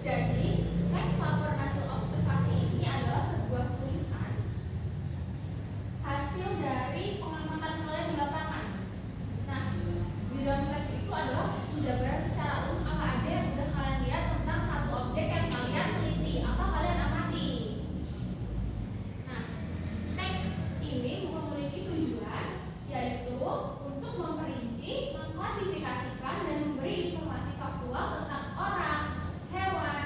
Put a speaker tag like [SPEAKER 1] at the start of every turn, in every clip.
[SPEAKER 1] Jadi, teks laporan hasil observasi ini adalah sebuah tulisan hasil dari pengamatan kalian di lapangan. Nah, di dalam teks itu adalah penjabaran secara umum apa aja yang udah kalian lihat tentang satu objek yang kalian teliti atau kalian amati. Nah, teks ini memiliki tujuan yaitu untuk memperinci, mengklasifikasikan, dan memberi informasi faktual tentang orang, hewan,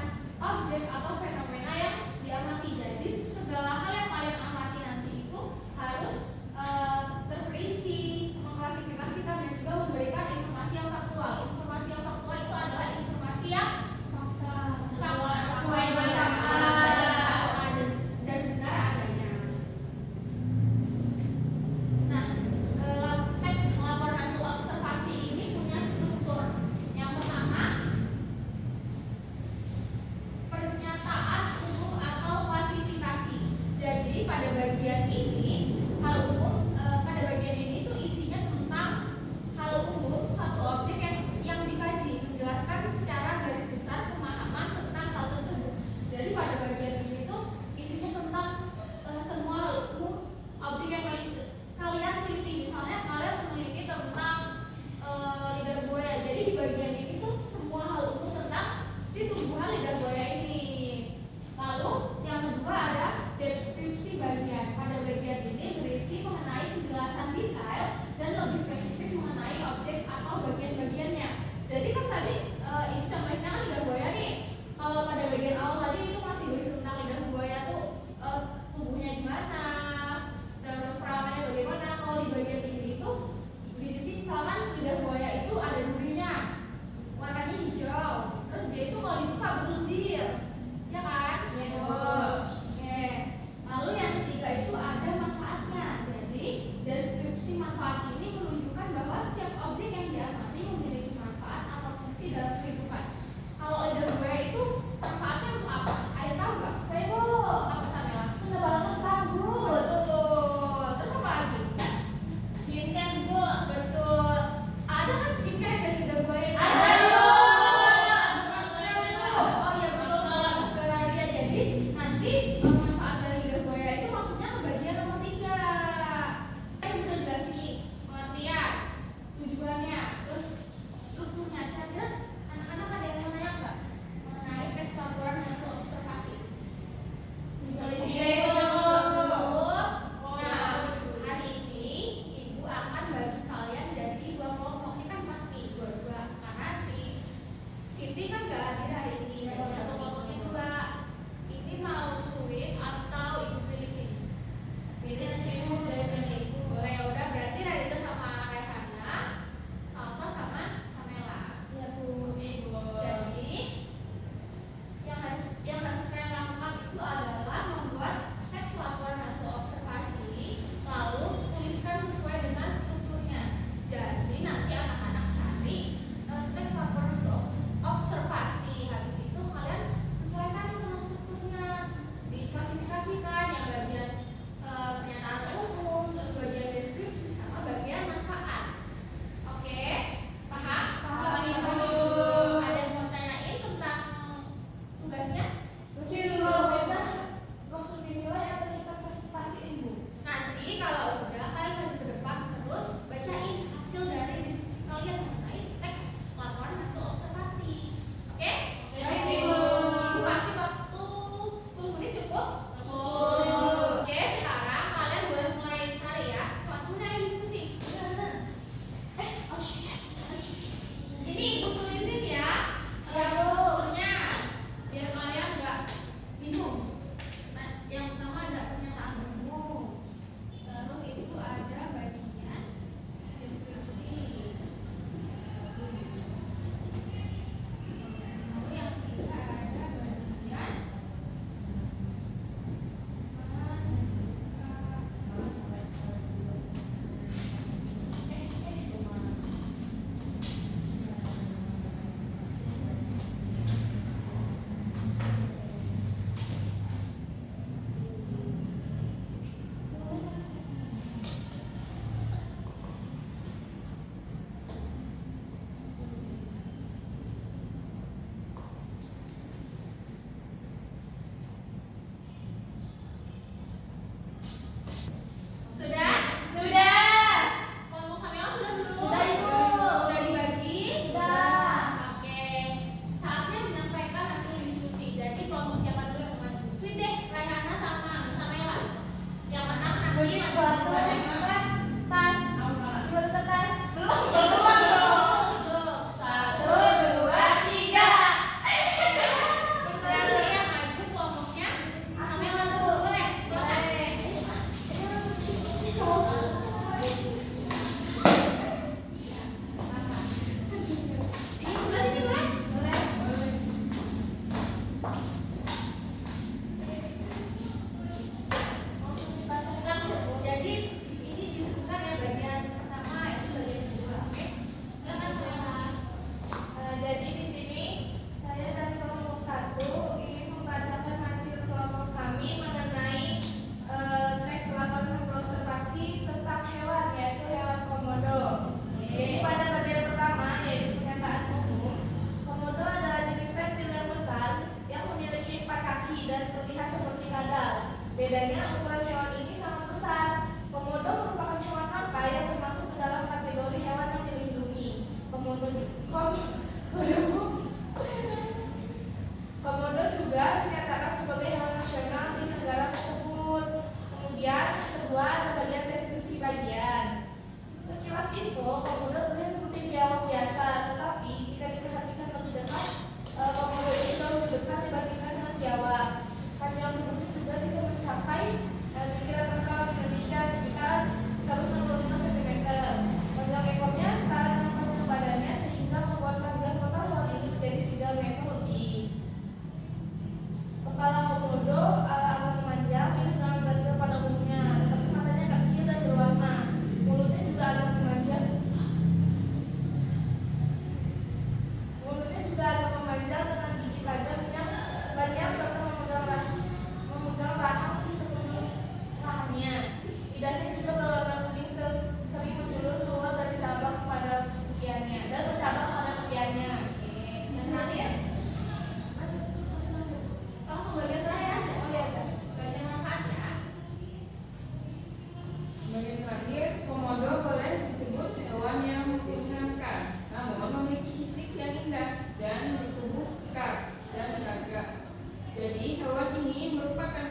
[SPEAKER 2] Jadi hewan ini merupakan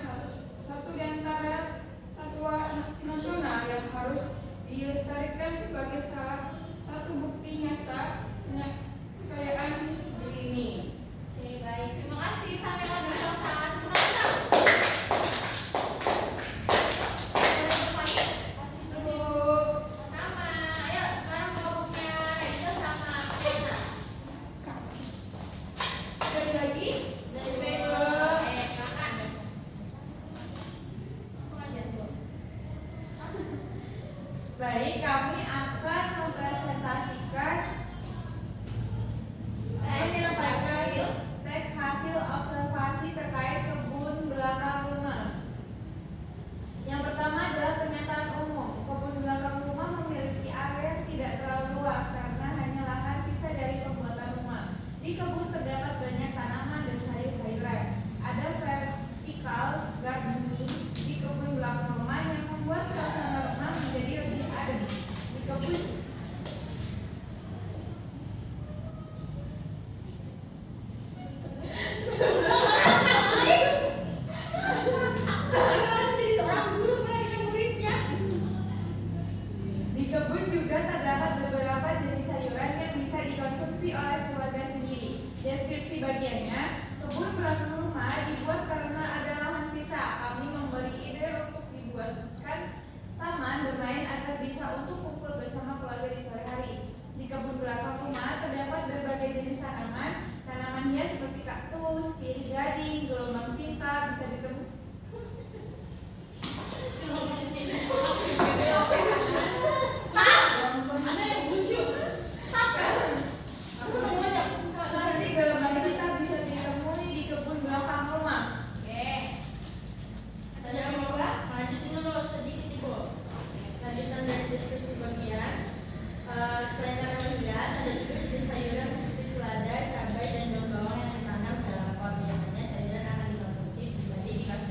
[SPEAKER 2] satu di antara satwa nasional yang harus dilestarikan sebagai salah satu bukti nyata kekayaan negeri ini.
[SPEAKER 1] Oke, baik. Terima kasih. Sampai pada saat kemarin. Sama. Ayo, sekarang kelompoknya Rachel sama Rena. Udah dibagi? Oke, silakan. Langsung aja tuh.
[SPEAKER 3] Baik, kami akan mempresentasikan menyampaikan teks hasil observasi terkait kebun belakang rumah. Yang pertama adalah pernyataan umum. Kebun belakang rumah memiliki area yang tidak terlalu luas karena hanya lahan sisa dari pembuatan rumah. Di kebun terdapat banyak tanaman dan sayur-sayuran. Ada vertical gardening di kebun belakang rumah yang membuat suasana rumah menjadi lebih adem. Di kebun Di kebun juga terdapat beberapa jenis sayuran yang bisa dikonsumsi oleh keluarga sendiri. Deskripsi bagiannya, kebun belakang rumah dibuat karena ada lahan sisa. Kami memberi ide untuk dibuatkan taman bermain agar bisa untuk kumpul bersama keluarga di sore hari. Di kebun belakang rumah terdapat berbagai jenis tanaman. Tanaman hias seperti kaktus, sirih gading, gelombang cinta bisa ditemui. Seperti gelombang cinta bisa ditemui di kebun belakang rumah.
[SPEAKER 4] Lanjutin dulu sedikit ibu. Lanjutan dari deskripsi bagian. Selain tanaman hias, ada juga jenis sayuran seperti selada, cabai, dan daun bawang yang ditanam dalam pot. Biasanya sayuran akan dikonsumsi pribadi jika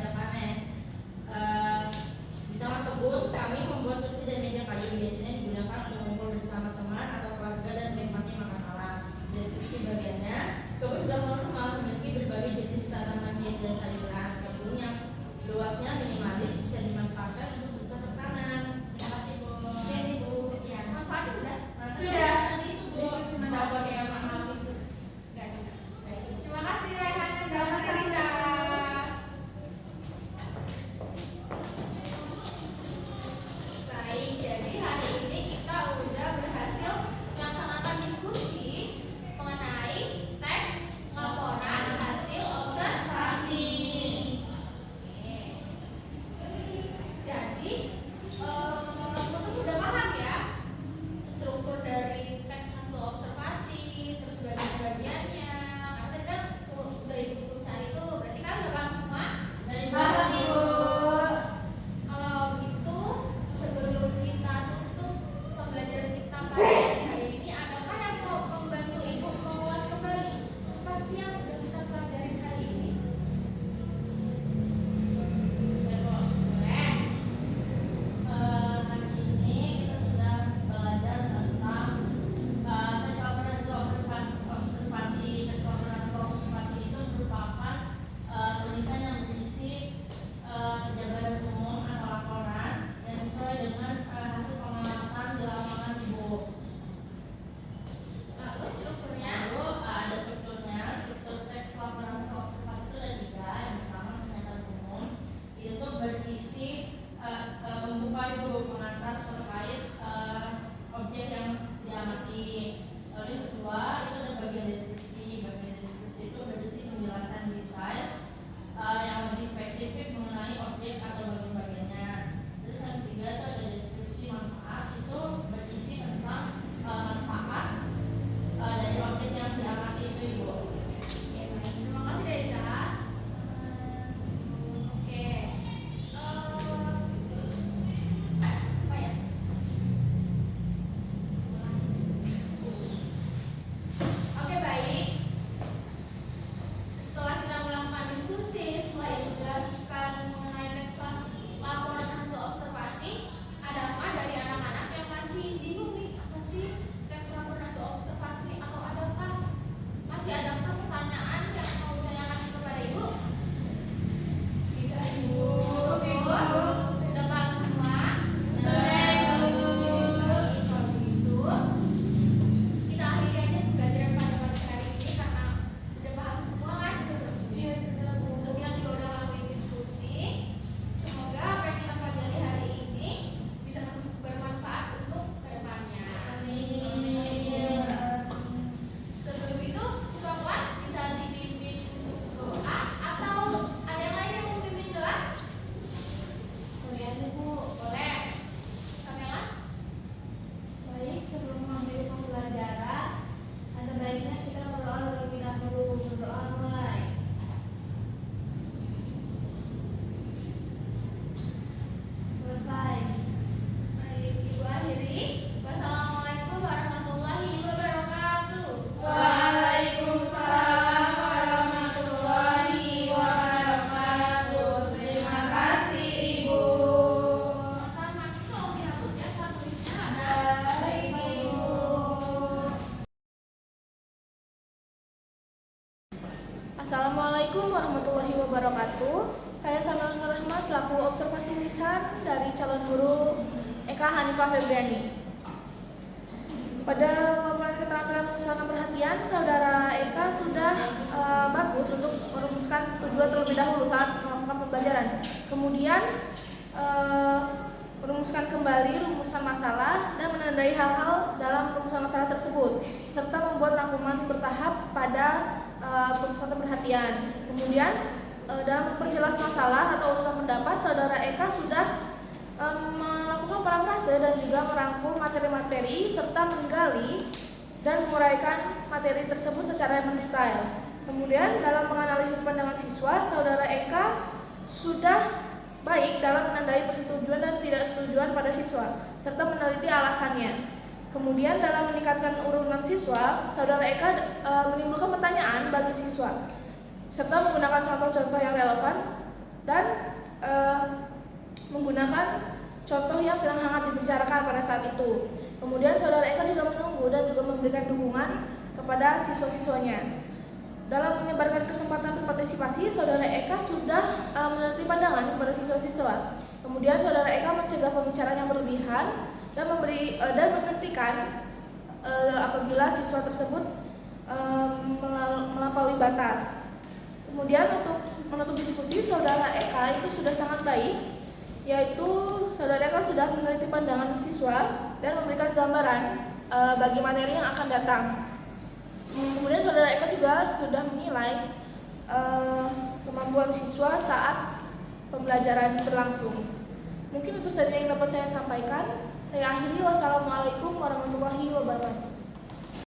[SPEAKER 5] warahmatullahi wabarakatuh. Saya Samal Nur Rahma selaku observasi lisan dari calon guru Eka Hanifah Febriani. Pada komponen keterampilan memusatkan perhatian, saudara Eka sudah bagus untuk merumuskan tujuan terlebih dahulu saat melakukan pembelajaran. Kemudian merumuskan kembali rumusan masalah dan menandai hal-hal dalam rumusan masalah tersebut, serta membuat rangkuman bertahap pada pemusatan perhatian. Kemudian dalam memperjelas masalah atau urutan pendapat, saudara Eka sudah melakukan parafrase dan juga merangkum materi-materi serta menggali dan menguraikan materi tersebut secara mendetail. Kemudian dalam menganalisis pandangan siswa, saudara Eka sudah baik dalam menandai persetujuan dan tidak setujuan pada siswa serta meneliti alasannya. Kemudian dalam meningkatkan urunan siswa, saudara Eka menimbulkan pertanyaan bagi siswa serta menggunakan contoh-contoh yang relevan dan menggunakan contoh yang sedang hangat dibicarakan pada saat itu. Kemudian saudara Eka juga menunggu dan juga memberikan dukungan kepada siswa-siswanya. Dalam menyebarkan kesempatan berpartisipasi, saudara Eka sudah meneliti pandangan kepada siswa-siswa. Kemudian saudara Eka mencegah pembicaraan yang berlebihan dan menghentikan apabila siswa tersebut melampaui batas. Kemudian untuk menutup diskusi, saudara Eka itu sudah sangat baik, yaitu saudara Eka sudah meneliti pandangan siswa dan memberikan gambaran bagi materi yang akan datang. Kemudian saudara Eka juga sudah menilai kemampuan siswa saat pembelajaran berlangsung. Mungkin itu saja yang dapat saya sampaikan. Saya akhiri. Wassalamualaikum warahmatullahi wabarakatuh.